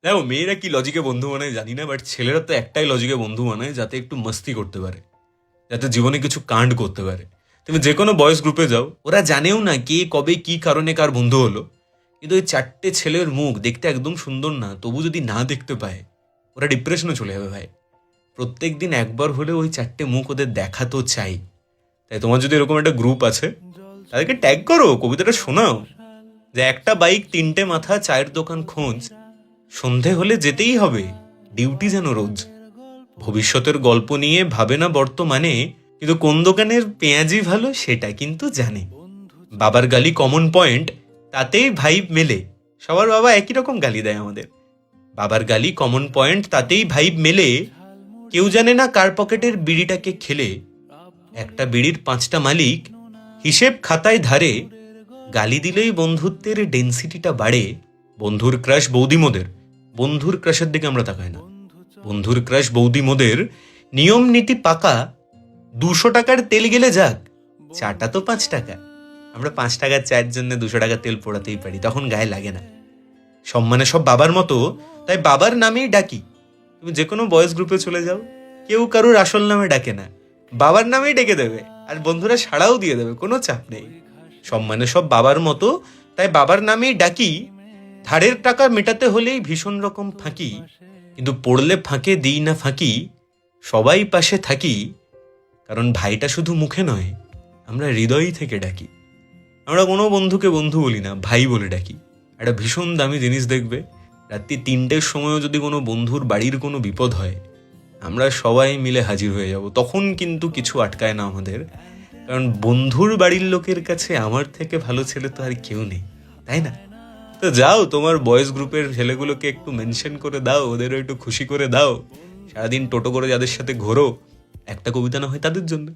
দেখো, মেয়েরা কি লজিকে বন্ধু বানায় জানি না, বাট ছেলেরা তো একটাই লজিকে বন্ধু বানায়, যাতে একটু মস্তি করতে পারে, যাতে জীবনে কিছু কাণ্ড করতে পারে। তুমি যে কোনো বয়েজ গ্রুপে যাও, ওরা জানেও না কে কবে কি কারণে কার বন্ধু হলো, কিন্তু ওই চারটে ছেলের মুখ দেখতে একদম সুন্দর না, তবু যদি না দেখতে পায় ওরা ডিপ্রেশনে চলে যাবে ভাই। প্রত্যেক দিন একবার হলে ওই চারটে মুখ ওদের দেখা তো চাই। তাই তোমার যদি এরকম একটা গ্রুপ আছে, তাদেরকে ট্যাগ করো, কবিতাটা শোনাও, যে একটা বাইক তিনটে মাথা, চায়ের দোকান খোঁজ, সন্ধে হলে যেতেই হবে, ডিউটি যেন রোজ। ভবিষ্যতের গল্প নিয়ে ভাবে না বর্তমানে, কিন্তু কোন দোকানের পেঁয়াজি ভালো সেটা কিন্তু জানে। বাবার গালি কমন পয়েন্ট, তাতেই ভাইব মেলে। সবার বাবা একই রকম গালি দেয় আমাদের। বাবার গালি কমন পয়েন্ট, তাতেই ভাইব মেলে। কেউ জানে না কার পকেটের বিড়িটাকে খেলে। একটা বিড়ির পাঁচটা মালিক, হিসেব খাতায় ধারে। গালি দিলেই বন্ধুত্বের ডেন্সিটিটা বাড়ে। বন্ধুর ক্রাশ বৌদি মোদের, বন্ধুর ক্রাশের দিকে আমরা তাকাই না। বন্ধুর ক্রাশ বৌদি মোদের, নিয়ম নীতি পাকা। 200 টাকার তেল গেলে যাক, চাটা তো 5 টাকা। আমরা 5 টাকার চায়ের জন্য 200 টাকার তেল পোড়াতেই পারি, তখন গায়ে লাগে না। সম্মানে সব বাবার মতো, তাই বাবার নামেই ডাকি। তুমি যে কোনো বয়েজ গ্রুপে চলে যাও, কেউ কারুর আসল নামে ডাকে না, বাবার নামেই ডেকে দেবে। আর বন্ধুরা সাড়াও দিয়ে দেবে, কোনো চাপ নেই। সম্মানে সব বাবার মতো, তাই বাবার নামেই ডাকি। ধারের টাকা মেটাতে হলেই ভীষণ রকম ফাঁকি, কিন্তু পড়লে ফাঁকে দিই না ফাঁকি। সবাই পাশে থাকি, কারণ ভাইটা শুধু মুখে নয়, আমরা হৃদয়ই থেকে ডাকি। আমরা কোনো বন্ধুকে বন্ধু বলি না, ভাই বলে ডাকি। একটা ভীষণ দামি জিনিস দেখবে, রাত্রি 3টের সময়ও যদি কোনো বন্ধুর বাড়ির কোনো বিপদ হয়, আমরা সবাই মিলে হাজির হয়ে যাব। তখন কিন্তু কিছু আটকায় না আমাদের, কারণ বন্ধুর বাড়ির লোকের কাছে আমার থেকে ভালো ছেলে তো আর কেউ নেই, তাই না? তো যাও, তোমার বয়েজ গ্রুপের ছেলেগুলোকে একটু মেনশন করে দাও, ওদেরও একটু খুশি করে দাও। সারাদিন টোটো করে যাদের সাথে ঘোরো, একটা কবিতা না হয় তাদের জন্য।